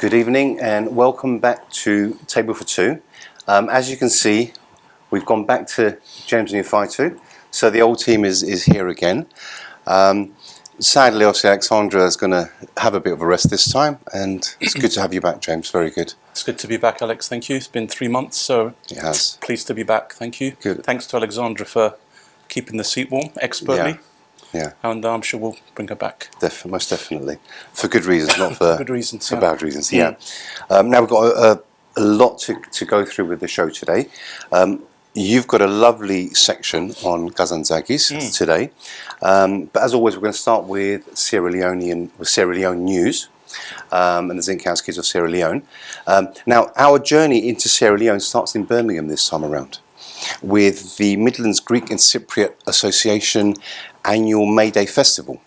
Good evening and welcome back to Table for Two. As you can see, we've gone back to James Neophytou, so the old team is here again. Sadly, obviously, Alexandra is going to have a bit of a rest this time, and it's good to have you back, James. Very good. It's good to be back, Alex. Thank you. It's been 3 months, so it has. Pleased to be back. Thank you. Good. Thanks to Alexandra for keeping the seat warm expertly. Yeah. And I'm sure we'll bring her back. Most definitely. For good reasons, not for, good reasons, for bad reasons. Yeah. Now we've got a lot to go through with the show today. You've got a lovely section on Kazantzakis today. But as always, we're going to start with Sierra Leone news and the Zinc House Kids of Sierra Leone. Now, our journey into Sierra Leone starts in Birmingham this time around with the Midlands Greek and Cypriot Association annual Mayday Festival.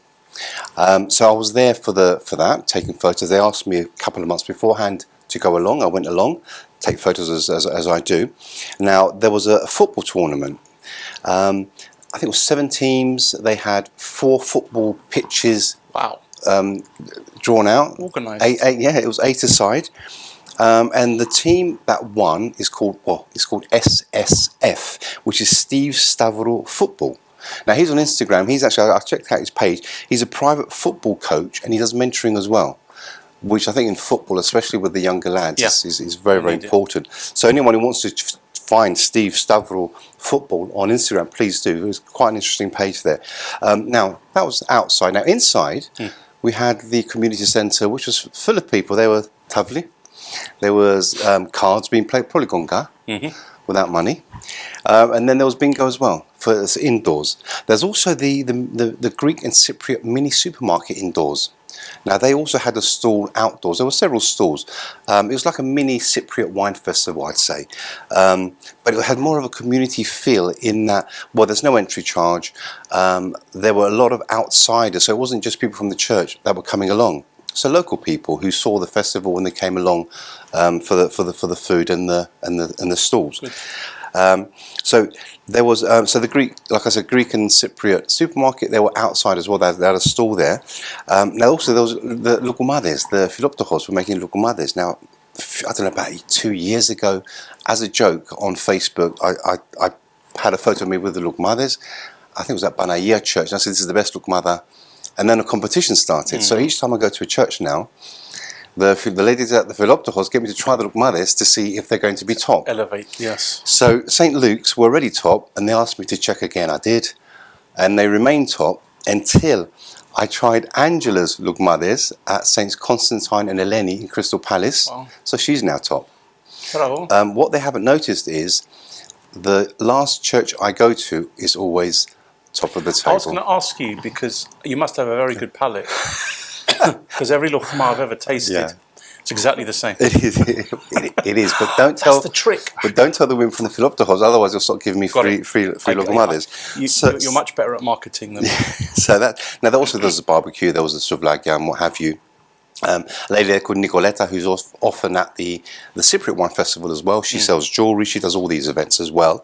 So I was there for that, taking photos. They asked me a couple of months beforehand to go along. I went along, take photos as I do. Now, there was a football tournament. I think it was 7 teams. They had 4 football pitches. Wow. Drawn out. Organised. It was 8 aside. And the team that won is called SSF, which is Steve Stavro Football. Now, he's on Instagram. He's actually, I checked out his page. He's a private football coach and he does mentoring as well, which I think in football, especially with the younger lads, is very, very important. So anyone who wants to find Steve Stavro Football on Instagram, please do. There's quite an interesting page there. Now, that was outside. Now, inside, we had the community centre, which was full of people. They were lovely. There was cards being played, probably gonga, without money. And then there was bingo as well, for indoors. There's also the Greek and Cypriot mini supermarket indoors. Now, they also had a stall outdoors. There were several stalls. It was like a mini Cypriot wine festival, I'd say. But it had more of a community feel in that, well, there's no entry charge. There were a lot of outsiders, so it wasn't just people from the church that were coming along. So local people who saw the festival when they came along for the food and the stalls. So there was the Greek, like I said, Greek and Cypriot supermarket. They were outside as well. They had a stall there. Now also there was the lukumades, the philoptochos were making lukumades. Now, I don't know, about 2 years ago, as a joke on Facebook, I had a photo of me with the lukumades. I think it was at Banaya Church. And I said, this is the best lukumada. And then a competition started. So each time I go to a church now, the ladies at the Philoptochos get me to try the lukumades to see if they're going to be top. Elevate, yes. So St. Luke's were already top, and they asked me to check again. I did. And they remained top until I tried Angela's lukumades at Saints Constantine and Leone in Crystal Palace. Wow. So she's now top. Bravo. What they haven't noticed is the last church I go to is always top of the table. I was going to ask you, because you must have a very good palate, because every lukma I've ever tasted, it's exactly the same. It is, but don't tell. That's the trick. But don't tell the women from the Philoptochos, otherwise you'll start giving me free lukumades. You're much better at marketing than me. So there also was a barbecue, there was a suvlagya, what have you. A lady there called Nicoletta, who's often at the Cypriot Wine Festival as well. She sells jewellery, she does all these events as well.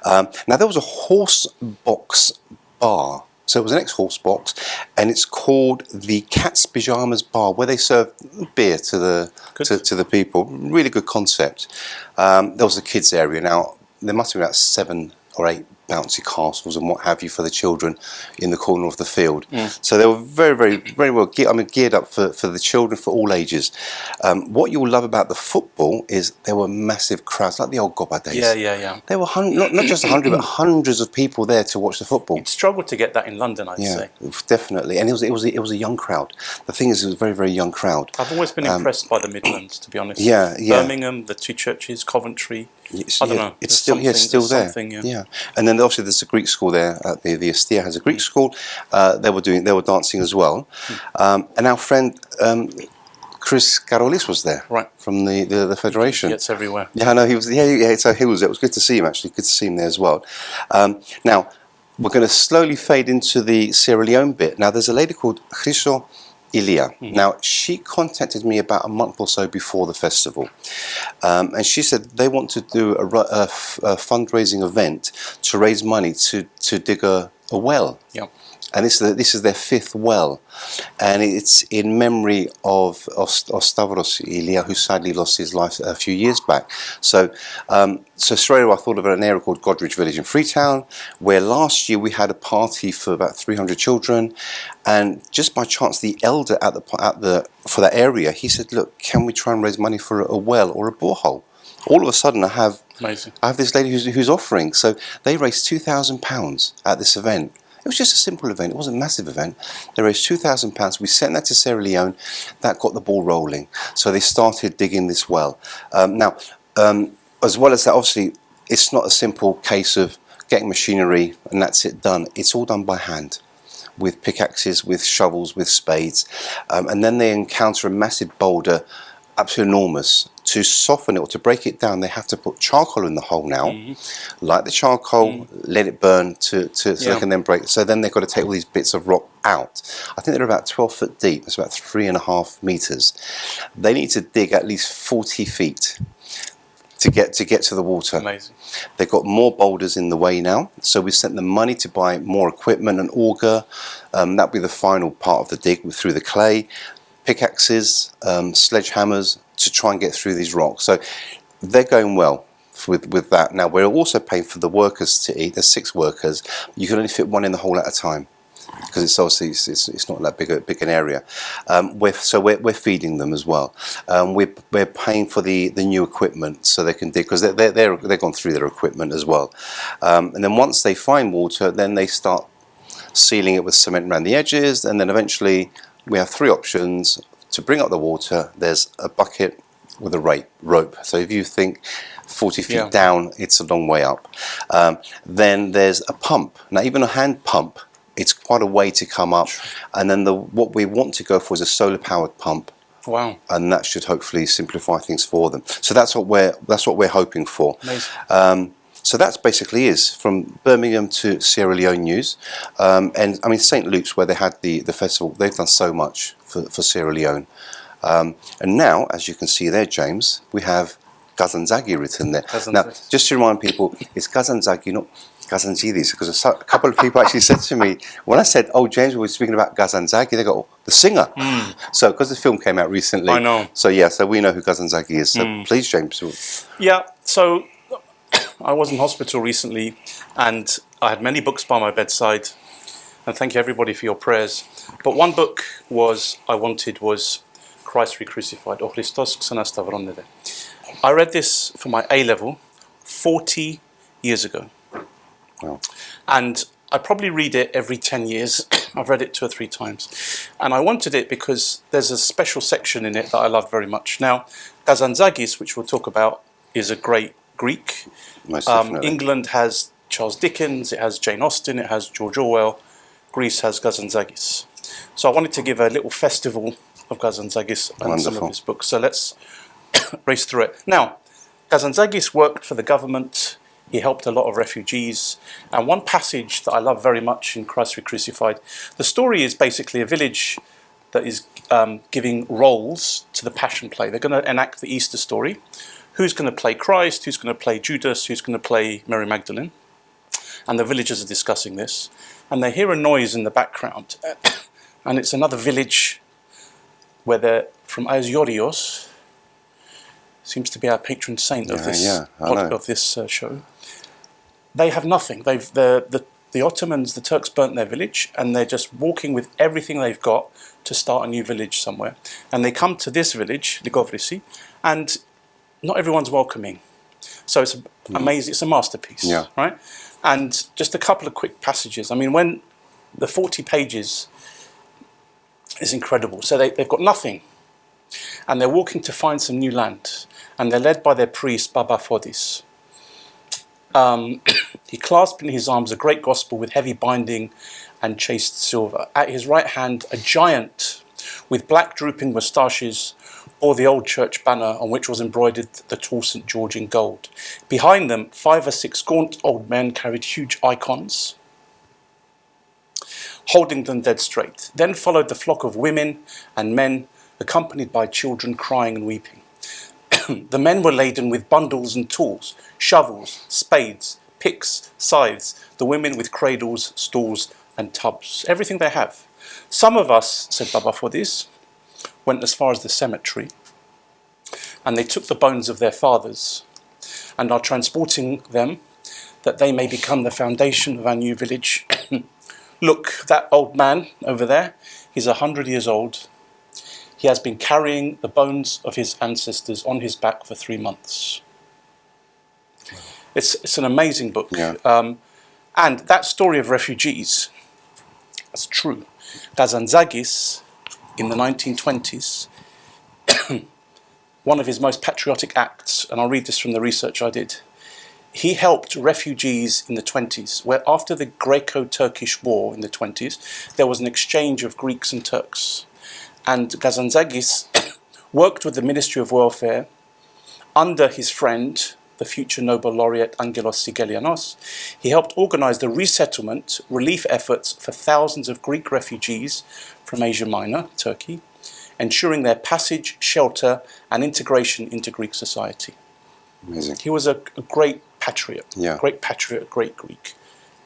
Now, there was a horse box bar. So it was an ex-horse box, and it's called the Cat's Pyjamas Bar, where they serve beer to the people. Really good concept. There was a kids area. Now, there must be about 7 or 8 bouncy castles and what have you for the children in the corner of the field. So they were very, very, very well geared up for the children, for all ages. What you'll love about the football is there were massive crowds, like the old Goba days. Yeah. There were not just 100, but hundreds of people there to watch the football. You'd struggle to get that in London, I'd say. Definitely. And it was a young crowd. The thing is, it was a very, very young crowd. I've always been impressed by the Midlands, to be honest. Yeah. Birmingham, the 2 churches, Coventry. I don't know. It's still there. Yeah. And then obviously there's a Greek school there. The Estia has a Greek school. They were dancing as well. And our friend Chris Karolis was there, right, from the federation. He gets everywhere. Yeah, I know he was. So he was there. It was good to see him, actually. Good to see him there as well. Now we're going to slowly fade into the Sierra Leone bit. Now there's a lady called Chryso Ilia. Now, she contacted me about a month or so before the festival, and she said they want to do a fundraising event to raise money to dig a a well. Yeah. And this is their fifth well, and it's in memory of Stavros Ilia, who sadly lost his life a few years back. So straight away I thought of an area called Goderich Village in Freetown, where last year we had a party for about 300 children, and just by chance the elder for that area, he said, "Look, can we try and raise money for a well or a borehole?" All of a sudden, I have this lady who's offering. So they raised £2,000 at this event. It was just a simple event. It wasn't a massive event. They raised £2,000. We sent that to Sierra Leone. That got the ball rolling. So they started digging this well. Now, as well as that, obviously, it's not a simple case of getting machinery and that's it done. It's all done by hand, with pickaxes, with shovels, with spades. And then they encounter a massive boulder, absolutely enormous. To soften it or to break it down, they have to put charcoal in the hole now, light the charcoal, let it burn so they can then break it. So then they've got to take all these bits of rock out. I think they're about 12 foot deep. It's about 3.5 meters. They need to dig at least 40 feet to get to the water. Amazing. They've got more boulders in the way now, so we sent them money to buy more equipment, an auger. That'll be the final part of the dig through the clay. Pickaxes, sledgehammers to try and get through these rocks. So they're going well with that. Now we're also paying for the workers to eat. There's 6 workers. You can only fit one in the hole at a time because it's obviously it's not that big an area. We're feeding them as well. We're paying for the new equipment so they can dig, because they've gone through their equipment as well. And then once they find water, then they start sealing it with cement around the edges, and then eventually we have 3 options to bring up the water. There's a bucket with a rope. So if you think 40 feet down, it's a long way up. Then there's a pump. Now, even a hand pump, it's quite a way to come up. And then what we want to go for is a solar-powered pump. Wow! And that should hopefully simplify things for them. So that's what we're hoping for. Amazing. So that's basically is from Birmingham to Sierra Leone news. And I mean, St. Luke's, where they had the festival, they've done so much for Sierra Leone. And now, as you can see there, James, we have Kazantzakis written there. Now, just to remind people, it's Kazantzakis, not Kazantzakis, because a couple of people actually said to me, when I said, "Oh, James, we're speaking about Kazantzakis," they go, "Oh, the singer." So, because the film came out recently. I know. So, so we know who Kazantzakis is. So, please, James. Yeah, so I was in hospital recently, and I had many books by my bedside, and thank you everybody for your prayers. But one book I wanted was Christ Recrucified, O Christos Xanastavronede. I read this for my A-level 40 years ago. Wow. And I probably read it every 10 years. I've read it 2 or 3 times. And I wanted it because there's a special section in it that I love very much. Now, Kazantzakis, which we'll talk about, is a great Greek. Most definitely. England has Charles Dickens, it has Jane Austen, it has George Orwell. Greece has Kazantzakis. So I wanted to give a little festival of Kazantzakis and some of his books. So let's race through it. Now, Kazantzakis worked for the government. He helped a lot of refugees. And one passage that I love very much in Christ Recrucified, the story is basically a village that is giving roles to the Passion Play. They're going to enact the Easter story. Who's going to play Christ? Who's going to play Judas? Who's going to play Mary Magdalene? And the villagers are discussing this. And they hear a noise in the background. And it's another village where they're from Aizorios. Seems to be our patron saint of this show. They have nothing. The Ottomans, the Turks burnt their village, and they're just walking with everything they've got to start a new village somewhere. And they come to this village, Ligovrisi, and not everyone's welcoming. So it's amazing. It's a masterpiece, right? And just a couple of quick passages. I mean, when the 40 pages is incredible. So they've got nothing, and they're walking to find some new land, and they're led by their priest, Baba Fodis. He clasped in his arms a great gospel with heavy binding and chased silver. At his right hand, a giant with black drooping moustaches bore the old church banner on which was embroidered the tall St. George in gold. Behind them, 5 or 6 gaunt old men carried huge icons, holding them dead straight. Then followed the flock of women and men, accompanied by children crying and weeping. The men were laden with bundles and tools, shovels, spades, picks, scythes, the women with cradles, stools and tubs, everything they have. Some of us, said Baba Fodis, went as far as the cemetery, and they took the bones of their fathers and are transporting them that they may become the foundation of our new village. Look, that old man over there, he's 100 years old. He has been carrying the bones of his ancestors on his back for 3 months. It's an amazing book. Yeah. And that story of refugees, that's true. Kazantzakis, in the 1920s, one of his most patriotic acts, and I'll read this from the research I did, he helped refugees in the 20s, where after the Greco-Turkish War in the 20s, there was an exchange of Greeks and Turks. And Kazantzakis worked with the Ministry of Welfare under his friend, the future Nobel laureate Angelos Sigelianos. He helped organize the resettlement relief efforts for thousands of Greek refugees from Asia Minor, Turkey, ensuring their passage, shelter, and integration into Greek society. Amazing. He was a great patriot, great Greek.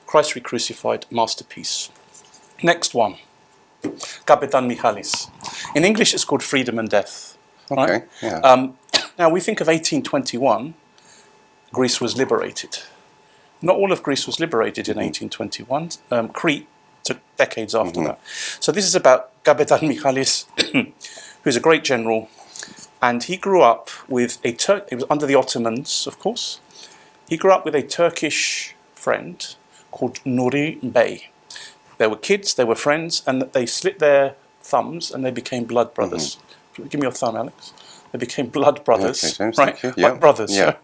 Christ Recrucified, masterpiece. Next one, Kapitan Michalis. In English, it's called Freedom and Death. Okay, right? yeah. Now, we think of 1821, Greece was liberated. Not all of Greece was liberated in 1821. Crete took decades after that. So this is about Kapitan Michalis, who's a great general, and he grew up with a Turk. It was under the Ottomans, of course. He grew up with a Turkish friend called Nuri Bey. They were kids, they were friends, and they slit their thumbs and they became blood brothers. Give me your thumb, Alex. They became blood brothers, Okay, James, right? thank you. Like brothers. Yeah.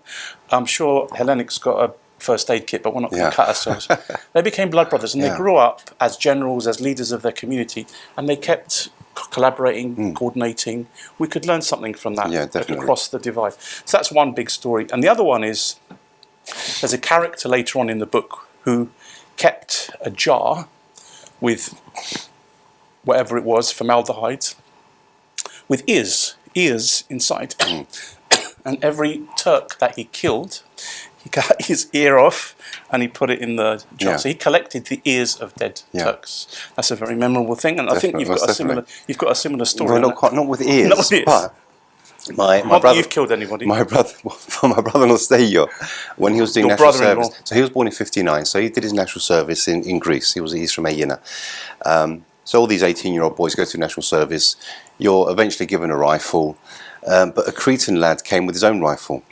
I'm sure Hellenic's got a first aid kit, but we're not going to cut ourselves. They became blood brothers, and they grew up as generals, as leaders of their community, and they kept collaborating, coordinating. We could learn something from that across the divide. So that's one big story. And the other one is, there's a character later on in the book who kept a jar with whatever it was, formaldehyde, with ears inside. And every Turk that he killed, he cut his ear off and he put it in the jar. So he collected the ears of dead Turks. That's a very memorable thing, and I think you've got a similar story. Well, not with ears, Not with ears. but my Not that brother. you've killed anybody. My brother-in-law Steio, when he was doing Your national brother-in-law. service. So he was born in '59. So he did his national service in Greece. He's from Aegina. So all these 18-year-old boys go through national service. You're eventually given a rifle, but a Cretan lad came with his own rifle,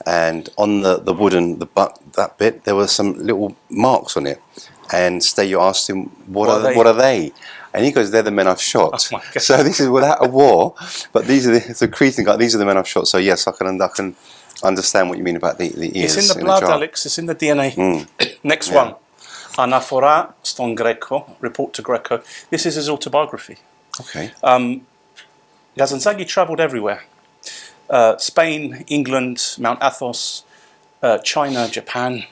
and on the wooden butt, that bit, there were some little marks on it. And Steio asked him, "What are they?" And he goes, "They're the men I've shot." Oh my God. So this is without a war, but these are the Cretan guys. These are the men I've shot. So yes, I can understand what you mean about the ears. It's in the blood, Alex. It's in the DNA. Next one. Anaphora ston Greco, Report to Greco. This is his autobiography. Okay. Kazantzakis travelled everywhere. Spain, England, Mount Athos, China, Japan,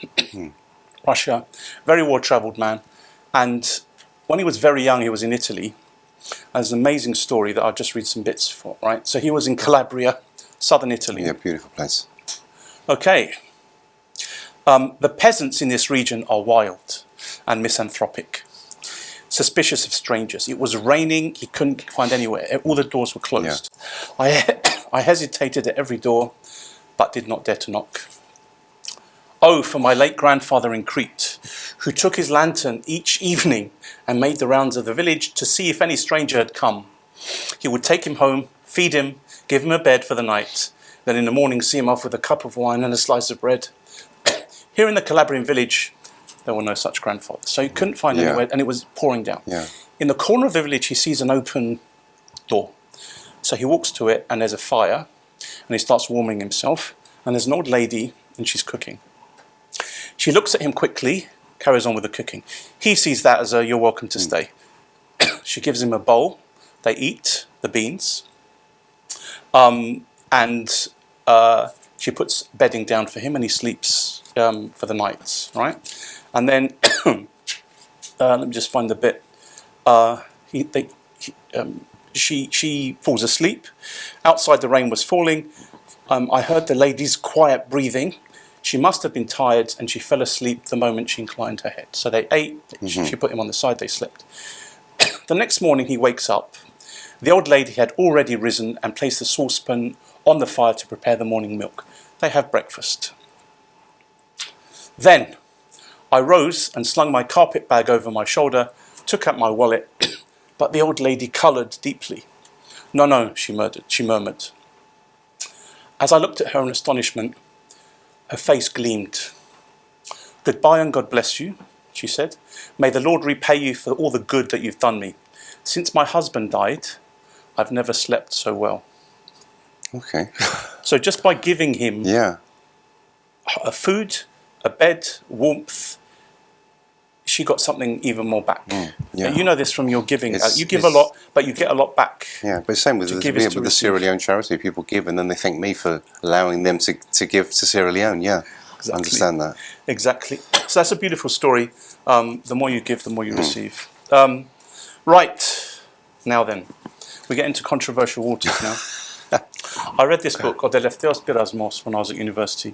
Russia. Very well-travelled man. And when he was very young, he was in Italy. There's an amazing story that I'll just read some bits for, right? So he was in Calabria, southern Italy. Yeah, beautiful place. Okay. The peasants in this region are wild and misanthropic, suspicious of strangers. It was raining, he couldn't find anywhere. All the doors were closed. I hesitated at every door, but did not dare to knock. Oh, for my late grandfather in Crete, who took his lantern each evening and made the rounds of the village to see if any stranger had come. He would take him home, feed him, give him a bed for the night, then in the morning see him off with a cup of wine and a slice of bread. Here in the Calabrian village, there were no such grandfathers, so he couldn't find anywhere, and it was pouring down. In the corner of the village, he sees an open door. So he walks to it, and there's a fire, and he starts warming himself, and there's an old lady, and she's cooking. She looks at him quickly, carries on with the cooking. He sees that as a "you're welcome to stay." She gives him a bowl. They eat the beans, and she puts bedding down for him, and he sleeps for the night, right? And then, let me just find the bit. She falls asleep. Outside, the rain was falling. I heard the lady's quiet breathing. She must have been tired, and she fell asleep the moment she inclined her head. So they ate, she put him on the side, they slept. The next morning he wakes up. The old lady had already risen and placed the saucepan on the fire to prepare the morning milk. They have breakfast. Then I rose and slung my carpet bag over my shoulder, took out my wallet, but the old lady coloured deeply. No, no, she murmured. As I looked at her in astonishment, her face gleamed. Goodbye and God bless you, she said. May the Lord repay you for all the good that you've done me. Since my husband died, I've never slept so well. Okay. So just by giving him Yeah. a food, a bed, warmth, she got something even more back. Yeah. You know this from your giving. You give a lot, but you get a lot back. Yeah, but same with the Sierra Leone charity. People give and then they thank me for allowing them to give to Sierra Leone. Yeah, exactly. I understand that. Exactly. So that's a beautiful story. The more you give, the more you receive. Right, now then, we get into controversial waters now. I read this book, Alexios Gennaris, when I was at university.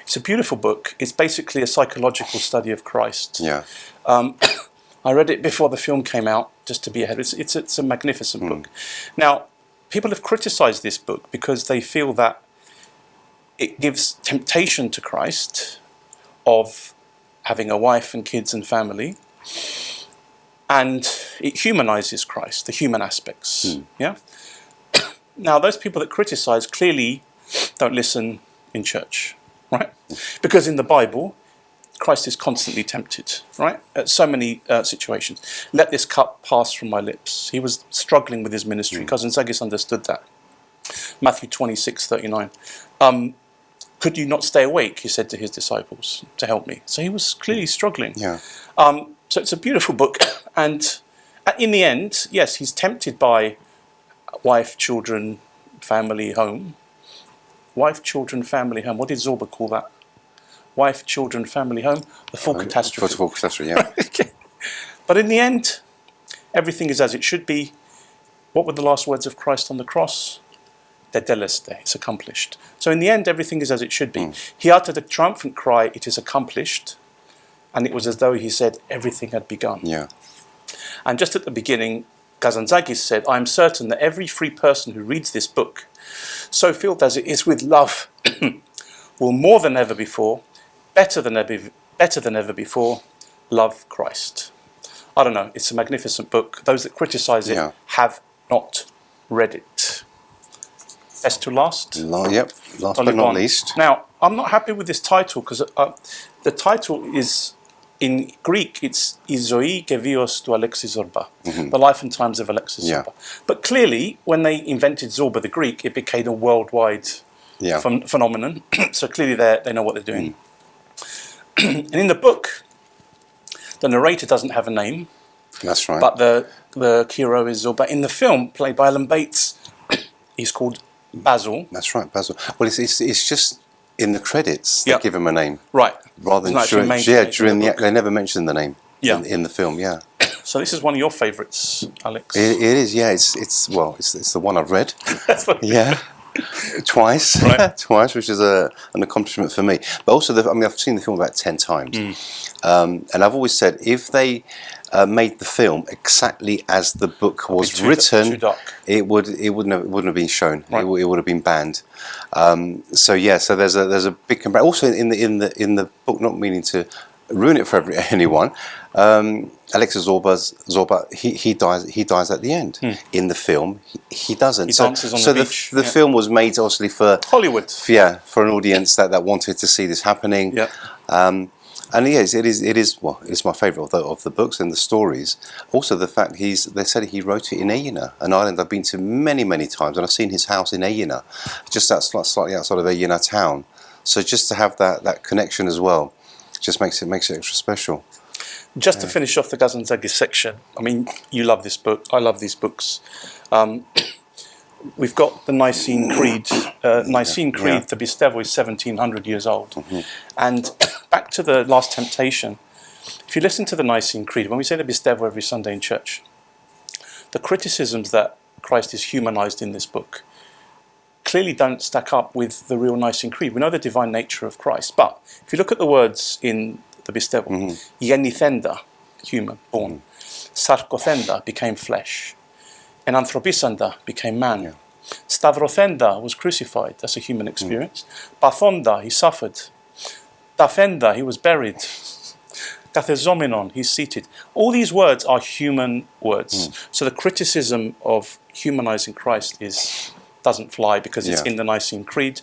It's a beautiful book. It's basically a psychological study of Christ. Yeah. I read it before the film came out, just to be ahead. It's a magnificent book. Now, people have criticised this book because they feel that it gives temptation to Christ of having a wife and kids and family, and it humanises Christ, the human aspects. Yeah. Now, those people that criticise clearly don't listen in church, right? Because in the Bible, Christ is constantly tempted, right? At so many situations. Let this cup pass from my lips. He was struggling with his ministry. Kazantzakis understood that. Matthew 26:39. Could you not stay awake, he said to his disciples, to help me? So he was clearly struggling. Yeah. So it's a beautiful book. And in the end, yes, he's tempted by wife, children, family, home. Wife, children, family, home. What did Zorba call that? Wife, children, family, home. The full catastrophe. Full catastrophe, yeah. Okay. But in the end, everything is as it should be. What were the last words of Christ on the cross? Tetelestai, it's accomplished. So in the end, everything is as it should be. He uttered a triumphant cry, it is accomplished. And it was as though he said, everything had begun. Yeah. And just at the beginning, Kazantzakis said, I am certain that every free person who reads this book, so filled as it is with love, will more than ever before, better than ever before, love Christ. I don't know, it's a magnificent book. Those that criticise it have not read it. Best to last? Yep, last but not least. Now, I'm not happy with this title because the title is, in Greek, it's I Zoe και Βίος του Alexios Zorba, the life and times of Alexios Zorba. But clearly, when they invented Zorba the Greek, it became a worldwide phenomenon. So clearly they know what they're doing. And in the book, the narrator doesn't have a name. That's right. But the hero is Zorba. In the film, played by Alan Bates, he's called Basil. That's right, Basil. Well, it's just in the credits they give him a name. Right. Rather than during they never mention the name in the film, So this is one of your favourites, Alex. It is, yeah. It's the one I've read. That's what twice, twice, which is an accomplishment for me. But also, I've seen the film about 10 times, and I've always said if they made the film exactly as the book was written, it wouldn't have been shown. Right. It would have been banned. So there's a big comparison. Also in the book, not meaning to ruin it for anyone. Alexios Zorba, he dies at the end. In the film, he doesn't. He dances on the beach. The film was made obviously for Hollywood. For an audience that wanted to see this happening. Yeah. And yes, it is. Well, it's my favourite of the books and the stories. Also, the fact they said he wrote it in Aegina, an island I've been to many times, and I've seen his house in Aegina, just slightly outside of Aegina town. So just to have that connection as well, just makes it extra special. Just to finish off the Kazantzakis section, I mean, you love this book. I love these books. We've got the Nicene Creed. The Pistevo is 1700 years old. And back to the Last Temptation, if you listen to the Nicene Creed, when we say the Pistevo every Sunday in church, the criticisms that Christ is humanized in this book clearly don't stack up with the real Nicene Creed. We know the divine nature of Christ, but if you look at the words in the Bistevo, Genithenda, human, born, Sarkothenda became flesh, and Anthropisanda became man. Yeah. Stavrothenda was crucified, that's a human experience. Pathonda, he suffered. Daphenda, he was buried. Kathezomenon, he's seated. All these words are human words. So the criticism of humanizing Christ doesn't fly because it's in the Nicene Creed,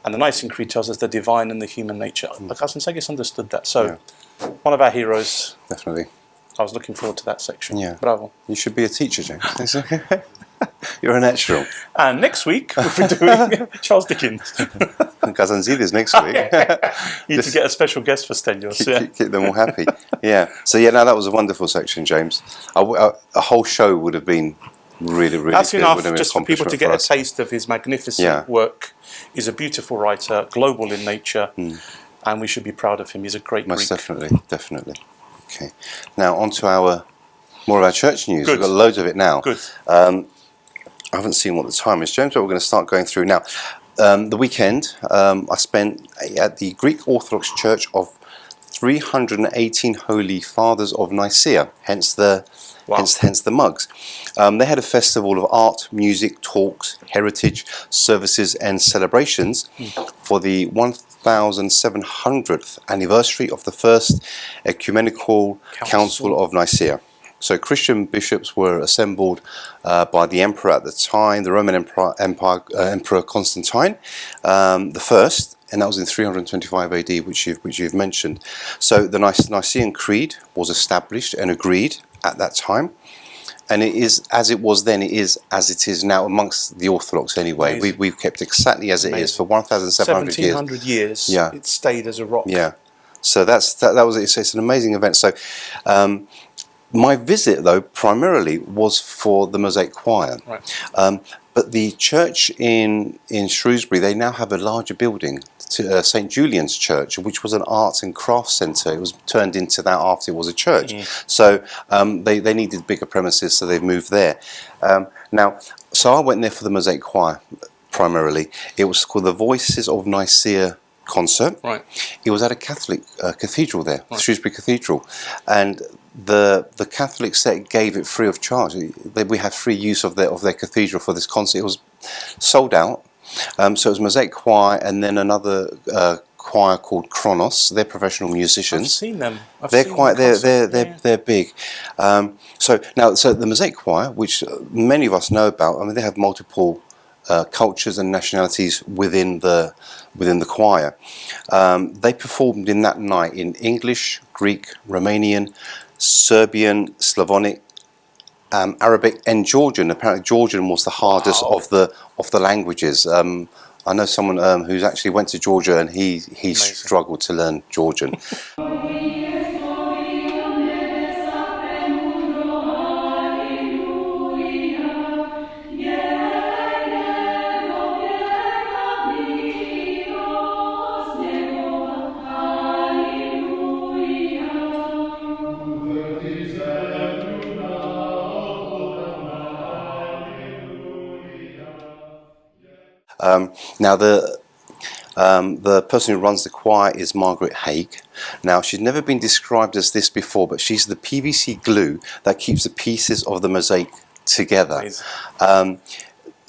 and the Nicene Creed tells us the divine and the human nature. Kazantzakis understood that. So one of our heroes. Definitely. I was looking forward to that section. Yeah. Bravo. You should be a teacher, James. You're a natural. And next week, we're doing Charles Dickens. Kazantzakis next week. You need to get a special guest for Stelios. Keep them all happy. Yeah. So, no, that was a wonderful section, James. A whole show would have been really, really That's good. enough just for people to get a taste of his magnificent work. He's a beautiful writer, global in nature, and we should be proud of him. He's a great Greek. Most definitely. Okay. Now, on to more of our church news. Good. We've got loads of it now. Good. I haven't seen what the time is, James, but we're going to start going through now. The weekend I spent at the Greek Orthodox Church of 318 Holy Fathers of Nicaea, hence the mugs. They had a festival of art, music, talks, heritage, services and celebrations for the 1700th anniversary of the First Ecumenical Council of Nicaea. So Christian bishops were assembled by the emperor at the time, the Roman Emperor Constantine the First, and that was in 325 AD, which you've mentioned. So the Nicaean Creed was established and agreed at that time, and it is as it was then. It is as it is now amongst the Orthodox. Anyway, we've kept exactly as it is for 1,700 years. 1,700 years. Yeah, it stayed as a rock. Yeah. So that was it. So it's an amazing event. So. My visit, though, primarily was for the Mosaic Choir. Right. But the church in Shrewsbury, they now have a larger building, St. Julian's Church, which was an arts and crafts centre. It was turned into that after it was a church. So they needed bigger premises, so they've moved there. So I went there for the Mosaic Choir, primarily. It was called the Voices of Nicaea concert. Right. It was at a Catholic cathedral there, Shrewsbury Cathedral, and the Catholics gave it free of charge. We had free use of their cathedral for this concert. It was sold out. So it was Mosaic Choir and then another choir called Kronos. They're professional musicians. I've seen them. They're big. So the Mosaic Choir, which many of us know about, I mean, they have multiple cultures and nationalities within the choir. They performed in that night in English, Greek, Romanian, Serbian, Slavonic, Arabic, and Georgian. Apparently, Georgian was the hardest of the languages. I know someone who's actually went to Georgia, and he struggled to learn Georgian. Now the person who runs the choir is Margaret Haig. Now she's never been described as this before, but she's the PVC glue that keeps the pieces of the mosaic together.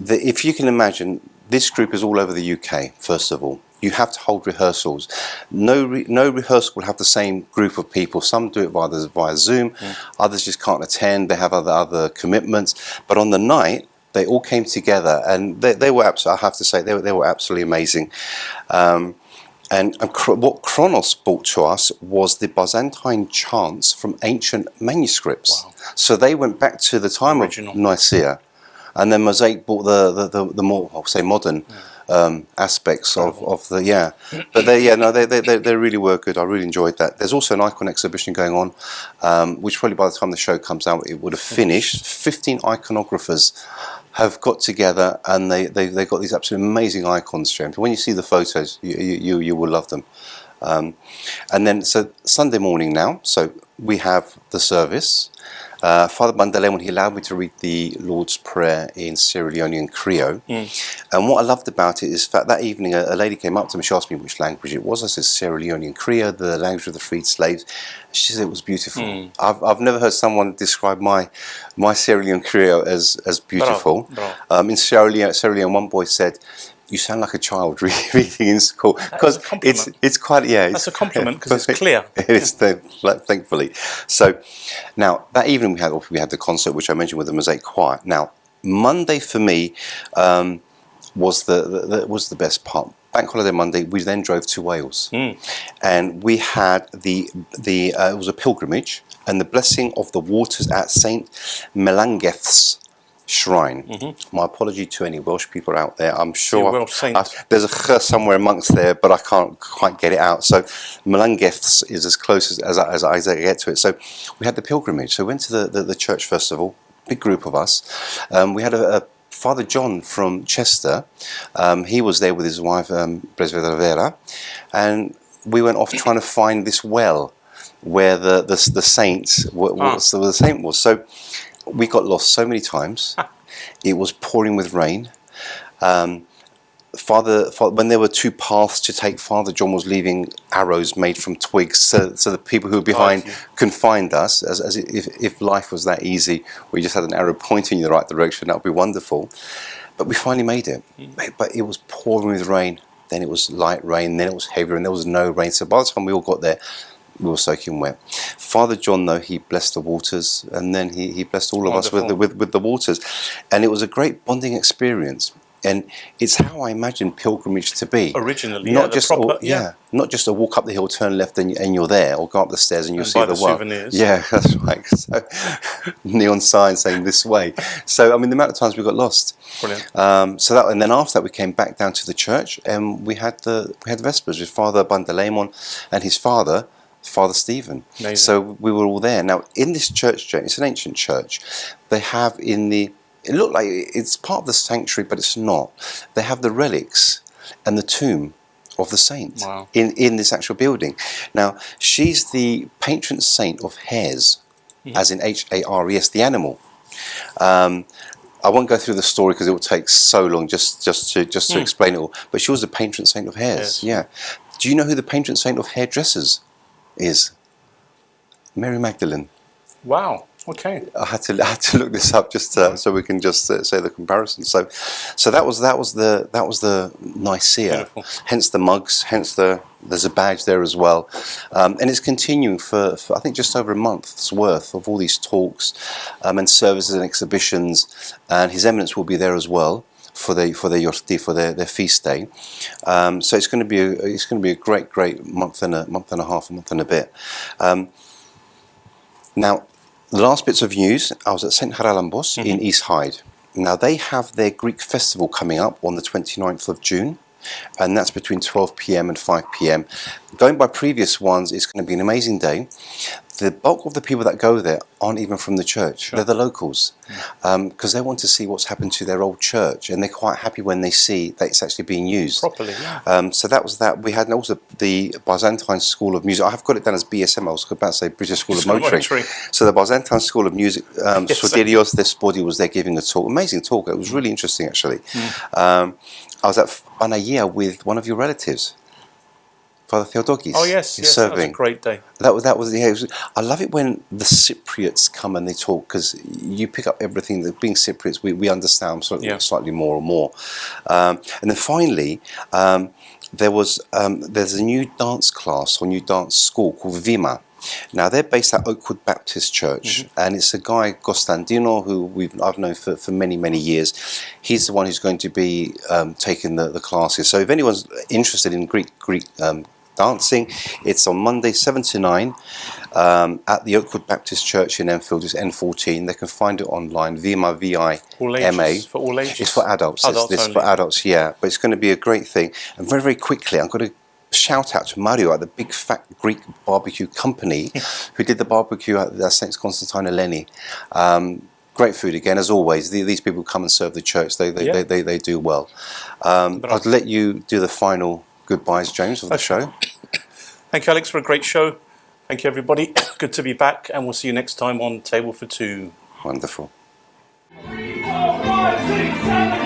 If you can imagine, this group is all over the UK. First of all, you have to hold rehearsals. No rehearsal will have the same group of people. Some do it via Zoom, others just can't attend. They have other commitments. But on the night, they all came together, and they were I have to say, they were absolutely amazing. And what Kronos brought to us was the Byzantine chants from ancient manuscripts. Wow. So they went back to the time of Nicaea, and then Mosaic brought the more, I'll say, modern aspects of the But they really were good. I really enjoyed that. There's also an icon exhibition going on, which probably by the time the show comes out, it would have finished. 15 iconographers have got together, and they got these absolutely amazing icons, James. When you see the photos, you will love them. And then, so Sunday morning now, so we have the service, Father Magdalene, he allowed me to read the Lord's Prayer in Sierra Leone Creole. And what I loved about it is that evening a lady came up to me, she asked me which language it was. I said Sierra Leone Creole, the language of the freed slaves. She said it was beautiful. I've never heard someone describe my Sierra Leone Creole as beautiful. Bravo. In Sierra Leone, one boy said, "You sound like a child reading in school," because it's quite That's a compliment because it's clear. It is, thankfully. So now that evening we had the concert, which I mentioned with the Mosaic Choir. Now Monday for me was the best part. Bank holiday Monday, we then drove to Wales, and we had it was a pilgrimage and the blessing of the waters at Saint Melangeth's shrine. My apology to any Welsh people out there. I'm sure there's a ch somewhere amongst there, but I can't quite get it out. So Melangeth's is as close as I get to it. So we had the pilgrimage. So we went to the church festival, big group of us. We had a Father John from Chester. He was there with his wife, Presbytera, and we went off trying to find this well where the saint was. So we got lost so many times. It was pouring with rain. When there were two paths to take, Father John was leaving arrows made from twigs, so the people who were behind can find us. As if life was that easy, we just had an arrow pointing in the right direction, that would be wonderful. But we finally made it. But it was pouring with rain. Then it was light rain. Then it was heavier, and there was no rain. So by the time we all got there, we were soaking wet. Father John, though, he blessed the waters, and then he blessed all of us with the waters, and it was a great bonding experience. And it's how I imagine pilgrimage to be. Originally, not just a walk up the hill, turn left, and you're there, or go up the stairs and you'll see the world. Souvenirs. Yeah, that's right. So, neon signs saying this way. So I mean, the amount of times we got lost. Brilliant. And then after that, we came back down to the church, and we had the Vespers with Father Bandalemon and his father, Father Stephen. Amazing. So we were all there. Now in this church, it's an ancient church. They have it looked like it's part of the sanctuary, but it's not. They have the relics and the tomb of the saint in this actual building. Now, she's the patron saint of hares, as in Hares, the animal. I won't go through the story because it will take so long just to explain it all. But she was the patron saint of hares. Yes. Yeah. Do you know who the patron saint of hairdressers is? Mary Magdalene. Wow. Okay. I had to look this up just so we can just say the comparison. So that was the Nicaea. Beautiful. Hence the mugs. Hence there's a badge there as well, and it's continuing for I think just over a month's worth of all these talks and services and exhibitions. And His Eminence will be there as well for their feast day. So it's going to be a great month and a half, a month and a bit. Now. The last bits of news, I was at St. Haralambos in East Hyde. Now, they have their Greek festival coming up on the 29th of June, and that's between 12 p.m. and 5 p.m. Going by previous ones, it's going to be an amazing day. The bulk of the people that go there aren't even from the church. Sure. They're the locals, because they want to see what's happened to their old church, and they're quite happy when they see that it's actually being used properly. Yeah. So that was that. We had also the Byzantine School of Music. I have got it down as BSM. I was about to say British School of Motoring. So the Byzantine School of Music, Sodelios Despoti was there giving a talk. Amazing talk. It was really interesting, actually. I was at Panagia with one of your relatives, Father Theodokis. Oh yes, serving. That was a great day. That was I love it when the Cypriots come and they talk, because you pick up everything. That being Cypriots, we understand slightly more and more. And then finally, there's a new dance class or new dance school called Vima. Now they're based at Oakwood Baptist Church, and it's a guy Costantino who I've known for many years. He's the one who's going to be taking the classes. So if anyone's interested in Greek dancing, it's on Monday 7 to 9 at the Oakwood Baptist Church in Enfield. It's N14. They can find it online. Vima, V-I-M-A. For all ages? It's for adults. It's for adults, yeah. But it's going to be a great thing. And very quickly, I'm going to shout out to Mario at the Big Fat Greek Barbecue Company, who did the barbecue at St. Constantine Hellenic. Great food again, as always. These people come and serve the church. They do well. I'd let you do the final goodbyes, James, of the show. Thank you, Alex, for a great show. Thank you, everybody. Good to be back, and we'll see you next time on Table for Two. Wonderful. 3, 4, 5, 6, 7.